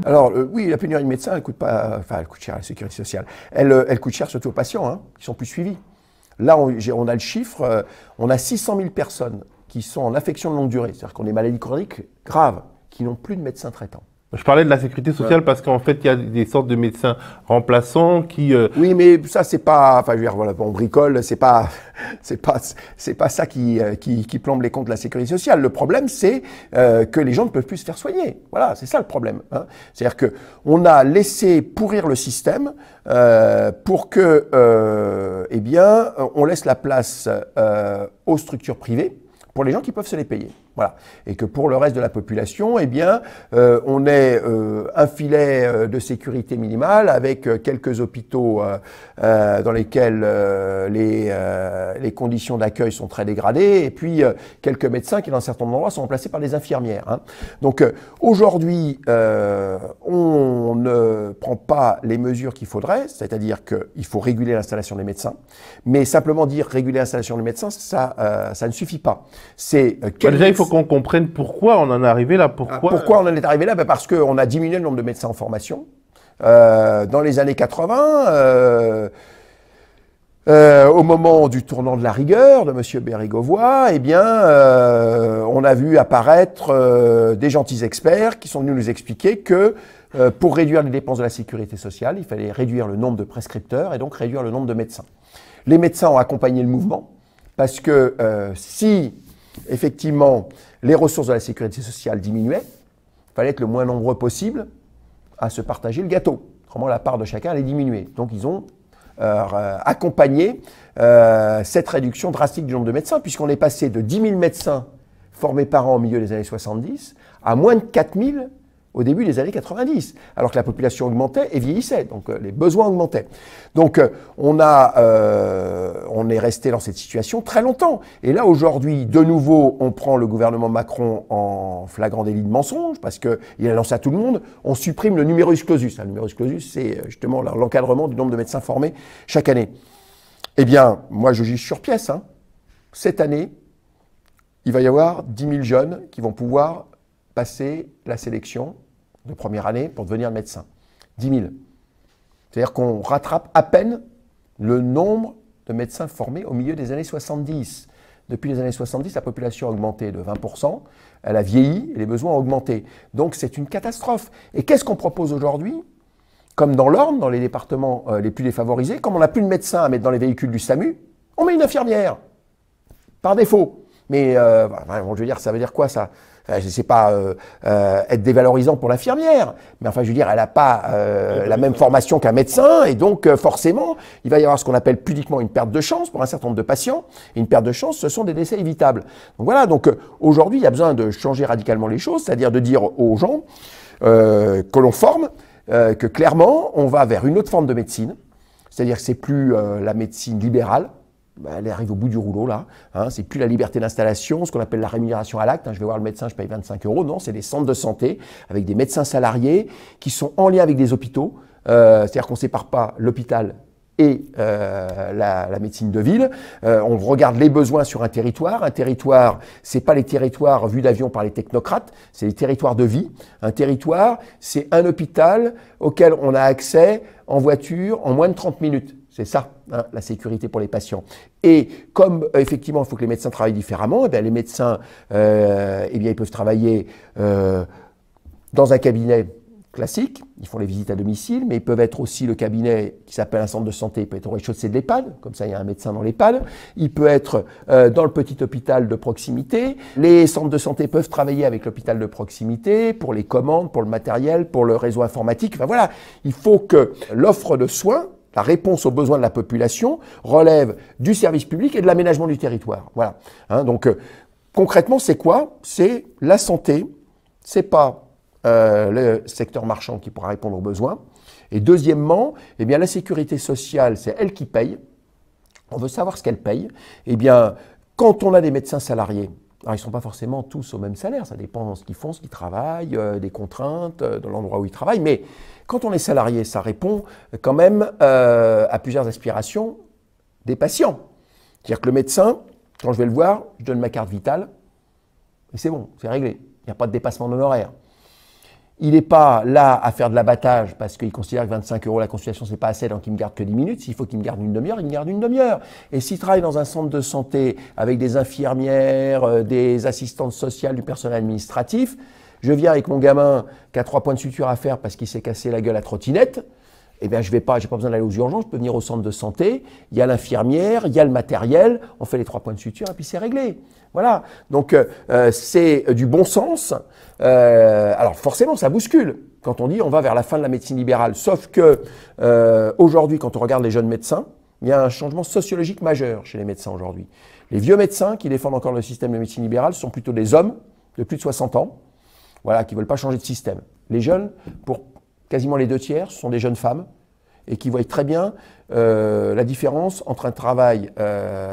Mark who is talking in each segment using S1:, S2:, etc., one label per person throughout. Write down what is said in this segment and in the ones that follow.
S1: Alors, oui, la pénurie de médecins, elle coûte pas, enfin, elle coûte cher à la sécurité sociale. Elle coûte cher surtout aux patients, hein, qui sont plus suivis. Là, on a le chiffre, on a 600 000 personnes qui sont en affection de longue durée, c'est-à-dire qu'on a des maladies chroniques graves, qui n'ont plus de médecin traitant.
S2: Je parlais de la sécurité sociale parce qu'en fait, il y a des sortes de médecins remplaçants qui...
S1: Oui, mais ça, c'est pas... Enfin, je veux dire, voilà, on bricole, c'est pas ça qui plombe les comptes de la sécurité sociale. Le problème, c'est que les gens ne peuvent plus se faire soigner. Voilà, c'est ça le problème. Hein. C'est-à-dire qu'on a laissé pourrir le système pour que, eh bien, on laisse la place aux structures privées pour les gens qui peuvent se les payer. Voilà. Et que pour le reste de la population, eh bien, on ait un filet de sécurité minimale avec quelques hôpitaux dans lesquels les conditions d'accueil sont très dégradées, et puis quelques médecins qui, dans certains endroits, sont remplacés par des infirmières. Hein. Donc aujourd'hui, on ne prend pas les mesures qu'il faudrait, c'est-à-dire qu'il faut réguler l'installation des médecins, mais simplement dire réguler l'installation des médecins, ça ne suffit pas. C'est
S2: déjà, il faut qu'on comprenne pourquoi on en est arrivé là.
S1: Pourquoi on en est arrivé là? Parce qu'on a diminué le nombre de médecins en formation. Dans les années 80, au moment du tournant de la rigueur de M. Bérégovoy, eh bien, on a vu apparaître des gentils experts qui sont venus nous expliquer que pour réduire les dépenses de la sécurité sociale, il fallait réduire le nombre de prescripteurs et donc réduire le nombre de médecins. Les médecins ont accompagné le mouvement parce que si effectivement les ressources de la sécurité sociale diminuaient, il fallait être le moins nombreux possible à se partager le gâteau. Autrement, la part de chacun allait diminuer. Donc, ils ont accompagné cette réduction drastique du nombre de médecins, puisqu'on est passé de 10 000 médecins formés par an au milieu des années 70 à moins de 4 000 au début des années 90, alors que la population augmentait et vieillissait, donc les besoins augmentaient. Donc on est resté dans cette situation très longtemps. Et là aujourd'hui, de nouveau, on prend le gouvernement Macron en flagrant délit de mensonge, parce qu'il a lancé à tout le monde, on supprime le numerus clausus. Le numerus clausus, c'est justement l'encadrement du nombre de médecins formés chaque année. Eh bien, moi je juge sur pièce. Hein. Cette année, il va y avoir 10 000 jeunes qui vont pouvoir passer la sélection de première année pour devenir médecin. 10 000. C'est-à-dire qu'on rattrape à peine le nombre de médecins formés au milieu des années 70. Depuis les années 70, la population a augmenté de 20%, elle a vieilli et les besoins ont augmenté. Donc c'est une catastrophe. Et qu'est-ce qu'on propose aujourd'hui? Comme dans l'Orne, dans les départements les plus défavorisés, comme on n'a plus de médecins à mettre dans les véhicules du SAMU, on met une infirmière, par défaut. Mais je veux dire, ça veut dire quoi ça? Je ne sais pas être dévalorisant pour l'infirmière, mais enfin, je veux dire, elle n'a pas la même formation qu'un médecin, et donc forcément, il va y avoir ce qu'on appelle pudiquement une perte de chance pour un certain nombre de patients. Et une perte de chance, ce sont des décès évitables. Donc voilà, donc aujourd'hui, il y a besoin de changer radicalement les choses, c'est-à-dire de dire aux gens que l'on forme, que clairement, on va vers une autre forme de médecine, c'est-à-dire que c'est plus la médecine libérale. Elle arrive au bout du rouleau là, hein, c'est plus la liberté d'installation, ce qu'on appelle la rémunération à l'acte, hein, je vais voir le médecin, je paye 25 €, non, c'est des centres de santé avec des médecins salariés qui sont en lien avec des hôpitaux, c'est-à-dire qu'on ne sépare pas l'hôpital et la médecine de ville. On regarde les besoins sur un territoire, c'est pas les territoires vus d'avion par les technocrates, c'est les territoires de vie. Un territoire, c'est un hôpital auquel on a accès en voiture en moins de 30 minutes. C'est ça, hein, la sécurité pour les patients. Et comme effectivement, il faut que les médecins travaillent différemment, eh bien, les médecins, eh bien, ils peuvent travailler dans un cabinet classique, ils font les visites à domicile, mais ils peuvent être aussi le cabinet qui s'appelle un centre de santé, il peut être au rez-de-chaussée de l'EHPAD, comme ça il y a un médecin dans l'EHPAD, il peut être dans le petit hôpital de proximité, les centres de santé peuvent travailler avec l'hôpital de proximité pour les commandes, pour le matériel, pour le réseau informatique, enfin voilà, il faut que l'offre de soins, la réponse aux besoins de la population relève du service public et de l'aménagement du territoire. Voilà. Hein, donc concrètement, c'est quoi? C'est la santé, c'est pas le secteur marchand qui pourra répondre aux besoins. Et deuxièmement, eh bien, la sécurité sociale, c'est elle qui paye. On veut savoir ce qu'elle paye. Eh bien, quand on a des médecins salariés, alors ils ne sont pas forcément tous au même salaire, ça dépend de ce qu'ils font, ce qu'ils travaillent, des contraintes, de l'endroit où ils travaillent, mais quand on est salarié, ça répond quand même à plusieurs aspirations des patients. C'est-à-dire que le médecin, quand je vais le voir, je donne ma carte vitale, et c'est bon, c'est réglé. Il n'y a pas de dépassement d'honoraires. il n'est pas là à faire de l'abattage parce qu'il considère que 25 € la consultation, c'est pas assez, donc il me garde que 10 minutes. S'il faut qu'il me garde une demi-heure, il me garde une demi-heure. Et s'il travaille dans un centre de santé avec des infirmières, des assistantes sociales, du personnel administratif, je viens avec mon gamin qui a 3 points de suture à faire parce qu'il s'est cassé la gueule à trottinette, eh bien, j'ai pas besoin d'aller aux urgences, je peux venir au centre de santé, il y a l'infirmière, il y a le matériel, on fait les 3 points de suture et puis c'est réglé. Voilà. Donc, c'est du bon sens. Alors, forcément, ça bouscule quand on dit on va vers la fin de la médecine libérale. Sauf que, aujourd'hui, quand on regarde les jeunes médecins, il y a un changement sociologique majeur chez les médecins aujourd'hui. Les vieux médecins qui défendent encore le système de médecine libérale sont plutôt des hommes de plus de 60 ans, voilà, qui ne veulent pas changer de système. Les jeunes, pour quasiment les 2/3, ce sont des jeunes femmes et qui voient très bien la différence entre un travail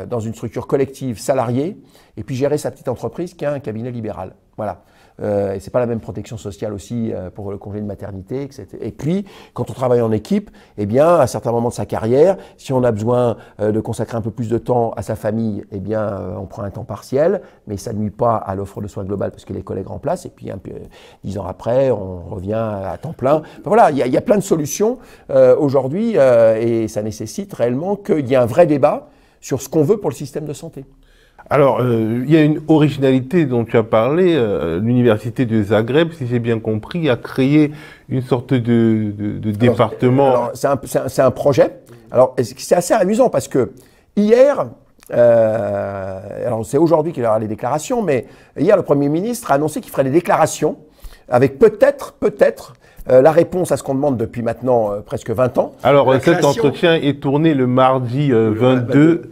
S1: dans une structure collective salariée et puis gérer sa petite entreprise qui a un cabinet libéral. Voilà. Et c'est pas la même protection sociale aussi pour le congé de maternité, etc. Et puis, quand on travaille en équipe, eh bien, à certains moments de sa carrière, si on a besoin de consacrer un peu plus de temps à sa famille, eh bien, on prend un temps partiel, mais ça ne nuit pas à l'offre de soins globale parce que les collègues remplacent. Et puis, 10 ans après, on revient à temps plein. Enfin, voilà, il y a plein de solutions aujourd'hui et ça nécessite réellement qu'il y ait un vrai débat sur ce qu'on veut pour le système de santé.
S2: Alors, il y a une originalité dont tu as parlé. L'université de Zagreb, si j'ai bien compris, a créé une sorte de département.
S1: C'est un projet. Alors, c'est assez amusant parce que hier, alors c'est aujourd'hui qu'il y aura les déclarations, mais hier, le Premier ministre a annoncé qu'il ferait des déclarations avec peut-être la réponse à ce qu'on demande depuis maintenant presque 20 ans.
S2: Alors, cet entretien est tourné le mardi 22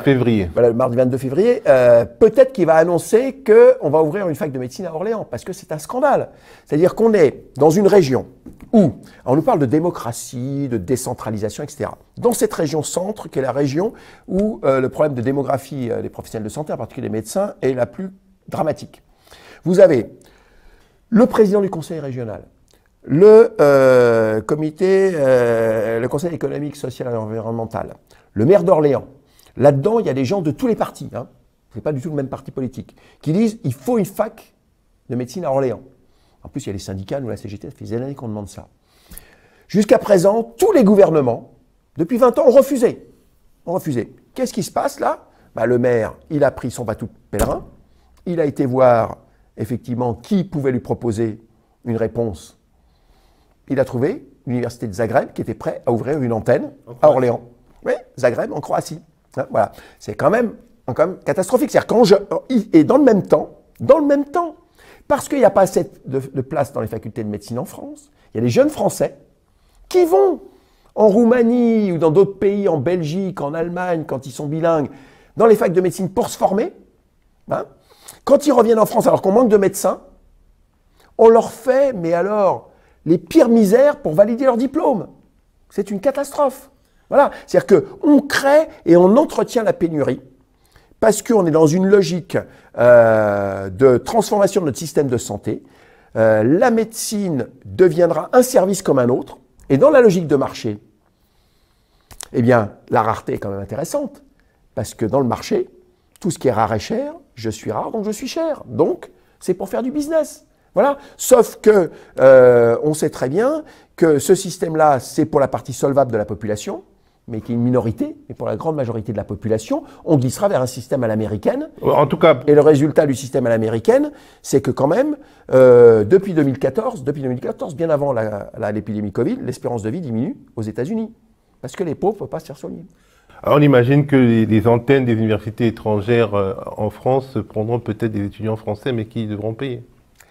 S2: février.
S1: Voilà, le mardi 22 février. Peut-être qu'il va annoncer qu'on va ouvrir une fac de médecine à Orléans, parce que c'est un scandale. C'est-à-dire qu'on est dans une région où, on nous parle de démocratie, de décentralisation, etc. Dans cette région centre, qui est la région où le problème de démographie des professionnels de santé, en particulier des médecins, est la plus dramatique. Vous avez le président du conseil régional, le conseil économique, social et environnemental, le maire d'Orléans. Là-dedans, il y a des gens de tous les partis, hein, ce n'est pas du tout le même parti politique, qui disent il faut une fac de médecine à Orléans. En plus, il y a les syndicats, nous la CGT, ça fait des années qu'on demande ça. Jusqu'à présent, tous les gouvernements, depuis 20 ans, ont refusé. Qu'est-ce qui se passe là? Le maire, il a pris son bateau pèlerin, il a été voir effectivement qui pouvait lui proposer une réponse. Il a trouvé l'université de Zagreb qui était prête à ouvrir une antenne à Orléans. Oui, Zagreb en Croatie. Voilà, c'est quand même catastrophique. C'est-à-dire et dans le même temps, parce qu'il n'y a pas assez de place dans les facultés de médecine en France, il y a des jeunes Français qui vont en Roumanie ou dans d'autres pays, en Belgique, en Allemagne, quand ils sont bilingues, dans les facs de médecine pour se former. Hein. Quand ils reviennent en France, alors qu'on manque de médecins, on leur fait, mais alors, les pires misères pour valider leur diplôme. C'est une catastrophe. Voilà, c'est-à-dire qu'on crée et on entretient la pénurie parce qu'on est dans une logique de transformation de notre système de santé. La médecine deviendra un service comme un autre et dans la logique de marché, eh bien, la rareté est quand même intéressante parce que dans le marché, tout ce qui est rare est cher, je suis rare donc je suis cher. Donc, c'est pour faire du business. Voilà. Sauf que on sait très bien que ce système-là, c'est pour la partie solvable de la population, mais qui est une minorité, et pour la grande majorité de la population, on glissera vers un système à l'américaine.
S2: En tout cas,
S1: et le résultat du système à l'américaine, c'est que quand même, depuis 2014, bien avant l'épidémie Covid, l'espérance de vie diminue aux États-Unis, parce que les pauvres ne peuvent pas se faire soigner.
S2: Alors on imagine que les antennes des universités étrangères en France prendront peut-être des étudiants français, mais qui devront payer.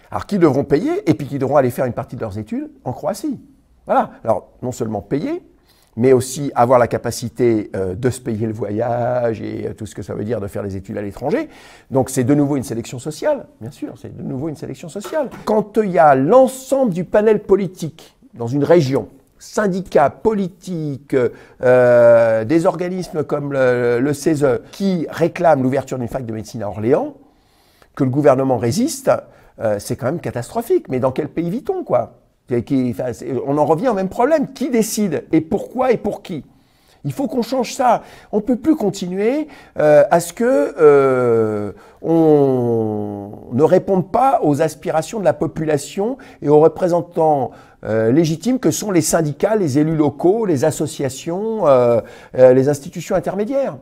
S1: Alors qui devront payer, et puis qui devront aller faire une partie de leurs études en Croatie. Voilà, alors non seulement payer, mais aussi avoir la capacité de se payer le voyage et tout ce que ça veut dire de faire des études à l'étranger. Donc c'est de nouveau une sélection sociale, bien sûr, c'est de nouveau une sélection sociale. Quand il y a l'ensemble du panel politique dans une région, syndicats, politiques, des organismes comme le CESE, qui réclament l'ouverture d'une fac de médecine à Orléans, que le gouvernement résiste, c'est quand même catastrophique. Mais dans quel pays vit-on, quoi ? On en revient au même problème. Qui décide et pourquoi et pour qui? Il faut qu'on change ça. On ne peut plus continuer à ce que on ne réponde pas aux aspirations de la population et aux représentants légitimes que sont les syndicats, les élus locaux, les associations, les institutions intermédiaires.